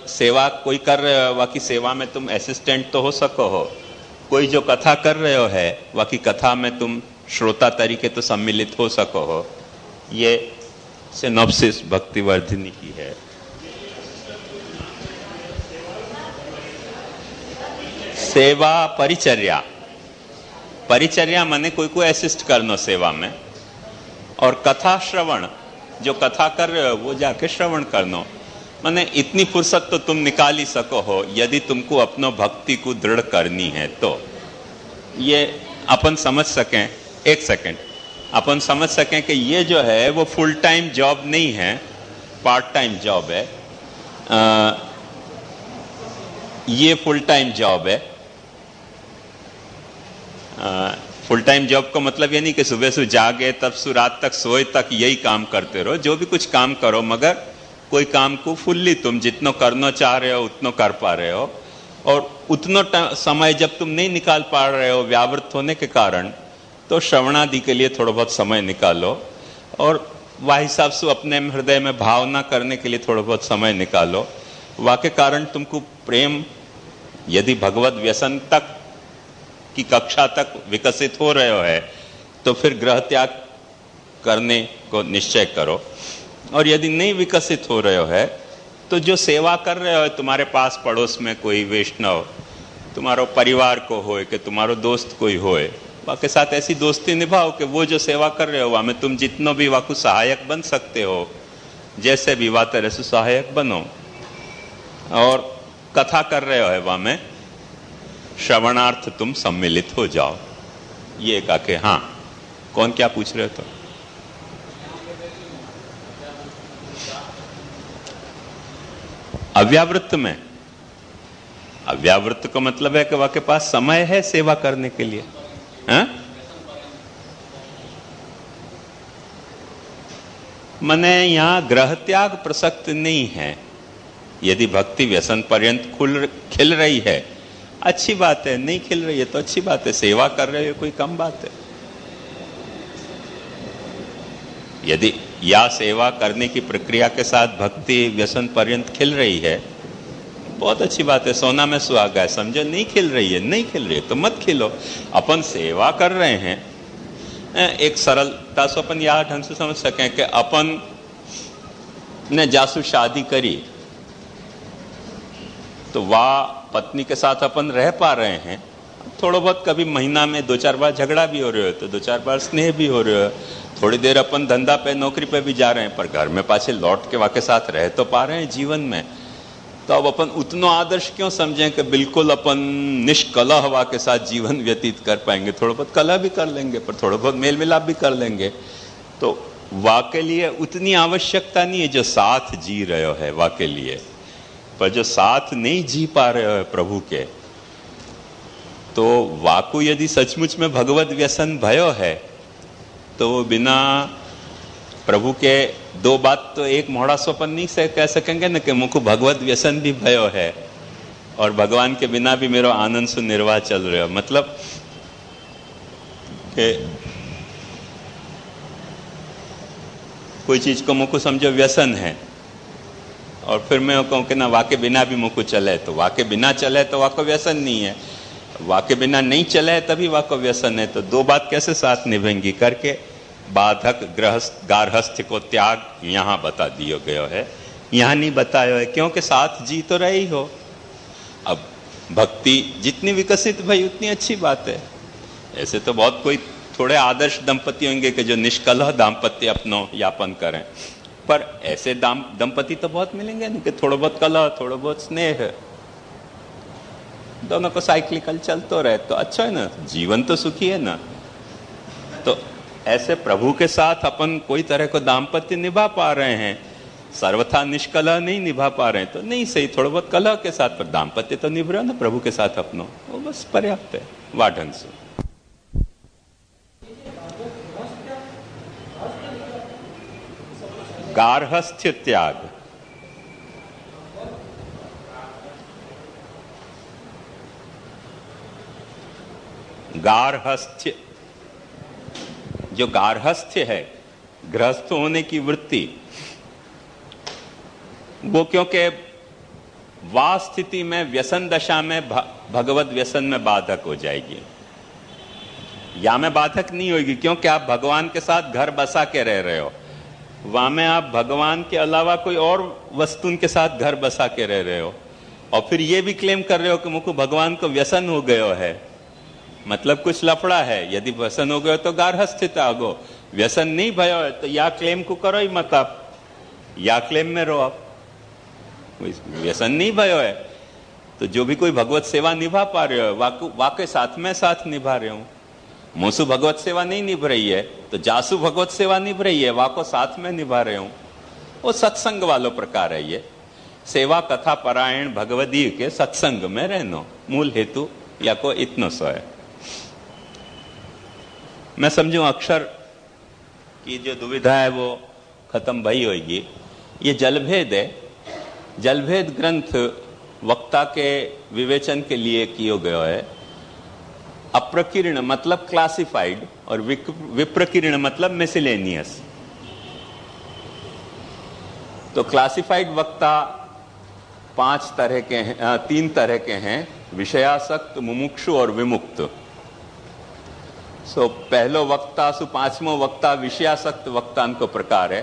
सेवा कोई कर रहे हो, बाकी सेवा में तुम असिस्टेंट तो हो सको हो। कोई जो कथा कर रहे हो है, बाकी कथा में तुम श्रोता तरीके तो सम्मिलित हो सको हो। ये सिनॉप्सिस भक्तिवर्धिनी की है। सेवा परिचर्या, परिचर्या माने कोई को असिस्ट करना सेवा में, और कथा श्रवण, जो कथा कर रहे हो वो जाके श्रवण करना। माने इतनी फुर्सत तो तुम निकाल ही सको हो यदि तुमको अपनो भक्ति को दृढ़ करनी है तो। ये अपन समझ सकें, एक सेकेंड, अपन समझ सकें कि ये जो है वो फुल टाइम जॉब नहीं है, पार्ट टाइम जॉब है। ये फुल टाइम जॉब है। फुल टाइम जॉब का मतलब ये नहीं कि सुबह से जागे तब से रात तक सोए तक यही काम करते रहो। जो भी कुछ काम करो, मगर कोई काम को फुल्ली तुम जितना करना चाह रहे हो उतना कर पा रहे हो, और उतना समय जब तुम नहीं निकाल पा रहे हो व्यावृत होने के कारण, तो श्रवणादि के लिए थोड़ा बहुत समय निकालो, और वह हिसाब से अपने हृदय में भावना करने के लिए थोड़ा बहुत समय निकालो। वाके कारण तुमको प्रेम यदि भगवत व्यसन तक की कक्षा तक विकसित हो रहे हो है तो फिर ग्रह त्याग करने को निश्चय करो। और यदि नहीं विकसित हो रहे हो है तो जो सेवा कर रहे हो, तुम्हारे पास पड़ोस में कोई वैष्णव तुम्हारो परिवार को होए कि तुम्हारो दोस्त कोई होए, वाके साथ ऐसी दोस्ती निभाओ कि वो जो सेवा कर रहे हो वहाँ में तुम जितनो भी वाकु सहायक बन सकते हो, जैसे भी वह तरह से सहायक बनो। और कथा कर रहे हो है वहाँ में श्रवणार्थ तुम सम्मिलित हो जाओ। ये कहा कि हाँ, कौन क्या पूछ रहे हो? तो अव्यावृत्त में, अव्यावृत्त का मतलब है कि वह के पास समय है सेवा करने के लिए। मने यहां ग्रह त्याग प्रसक्त नहीं है। यदि भक्ति व्यसन पर्यंत खिल रही है, अच्छी बात है। नहीं खिल रही है तो अच्छी बात है, सेवा कर रहे हो कोई कम बात है। यदि या सेवा करने की प्रक्रिया के साथ भक्ति व्यसन पर्यंत खिल रही है, बहुत अच्छी बात है, सोना में सुहागा है। समझो नहीं खिल रही है, नहीं खिल रही है तो मत खिलो। अपन सेवा कर रहे हैं, एक सरलता से अपन यह ढंग से समझ सकें कि अपन ने जासू शादी करी तो वाह पत्नी के साथ अपन रह पा रहे हैं। थोड़ा बहुत कभी महीना में 2-4 बार झगड़ा भी हो रहे हो तो 2-4 बार स्नेह भी हो रहे हो। थोड़ी देर अपन धंधा पे नौकरी पे भी जा रहे हैं, पर घर में पाछे लौट के वाके साथ रह तो पा रहे हैं जीवन में। तो अब अपन उतना आदर्श क्यों समझें कि बिल्कुल अपन निष्कलह हवा के साथ जीवन व्यतीत कर पाएंगे? थोड़ा बहुत कलह भी कर लेंगे, पर थोड़ा बहुत मेल मिलाप भी कर लेंगे। तो वाके लिए उतनी आवश्यकता नहीं है जो साथ जी रहे हो है वाके लिए। पर जो साथ नहीं जी पा रहे हो प्रभु के, तो वाकु यदि सचमुच में भगवत व्यसन भयो है तो बिना प्रभु के दो बात तो एक मोड़ा सोपन नहीं से कह सकेंगे ना कि मुझको भगवत व्यसन भी भयो है और भगवान के बिना भी मेरा आनंद से निर्वाह चल रहे हो। मतलब कि कोई चीज को मुझको समझो व्यसन है और फिर मैं कहूँ कि ना वाके बिना भी मुझको चले, तो वाके बिना चले तो वाको व्यसन नहीं है, वाके बिना नहीं चले तभी वाको व्यसन है। तो दो बात कैसे साथ निभेंगी करके बाधक गृहस्थ गारहस्थ्य को त्याग यहाँ बता दिया गया है, यहाँ नहीं बताया है क्योंकि साथ जी तो रही हो। अब भक्ति जितनी विकसित भाई उतनी अच्छी बात है। ऐसे तो बहुत कोई थोड़े आदर्श दंपति होंगे कि जो निष्कलह दाम्पत्य अपनो यापन करें, पर ऐसे दंपति तो बहुत मिलेंगे नहीं कि थोड़ा बहुत कलह थोड़ा बहुत स्नेह, दोनों को साइक्लिकल चलते रहे तो अच्छा है ना, जीवन तो सुखी है ना। तो ऐसे प्रभु के साथ अपन कोई तरह को दाम्पत्य निभा पा रहे हैं, सर्वथा निष्कलह नहीं निभा पा रहे हैं तो नहीं सही, थोड़ा बहुत कलह के साथ पर दाम्पत्य तो निभ रहे हो ना प्रभु के साथ अपनो, वो बस पर्याप्त है। वाह ढंग से गार्हस्थ्य त्याग, गार्हस्थ्य, जो गार्हस्थ्य है गृहस्थ होने की वृत्ति, वो क्योंकि वा स्थिति में व्यसन दशा में भगवत व्यसन में बाधक हो जाएगी, या में बाधक नहीं होगी, क्योंकि आप भगवान के साथ घर बसा के रह रहे हो। वहां में आप भगवान के अलावा कोई और वस्तु के साथ घर बसा के रह रहे हो, और फिर ये भी क्लेम कर रहे हो कि मुझको भगवान को व्यसन हो गयो है, मतलब कुछ लफड़ा है। यदि व्यसन हो गयो तो गार्हस्थ्यता हो, व्यसन नहीं भयो है तो या क्लेम को करो ही मत, आप या क्लेम में रहो। आप व्यसन नहीं भयो है तो जो भी कोई भगवत सेवा निभा पा रहे हो वाके साथ में साथ निभा रहे हो। मुसु भगवत सेवा नहीं निभ रही है तो जासु भगवत सेवा निभ रही है, वाको साथ में निभा रहे हूं। वो सत्संग वालों प्रकार है। ये सेवा कथा परायण भगवदी के सत्संग में रहनो मूल हेतु या को इतनो सो है। मैं समझू अक्षर की जो दुविधा है वो खत्म भई होगी। ये जलभेद है। जलभेद ग्रंथ वक्ता के विवेचन के लिए किया गया है। अप्रकीर्ण मतलब क्लासिफाइड और विप्रकीर्ण मतलब मिसलेनियस। तो क्लासिफाइड वक्ता 5 तरह के हैं, 3 तरह के हैं, विषयासक्त, मुमुक्षु और विमुक्त। पहलो वक्ता सु 5वां वक्ता विषयासक्त वक्तान को प्रकार है।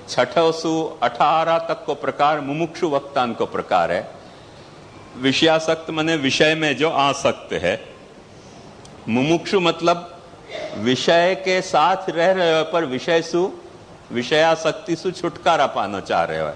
6ठो सु 18 तक को प्रकार मुमुक्षु वक्तान को प्रकार है। विषयासक्त माने विषय में जो आसक्त है। मुमुक्षु मतलब विषय के साथ रह रहे हो पर विषयासक्ति सु छुटकारा पाना चाह रहे हो।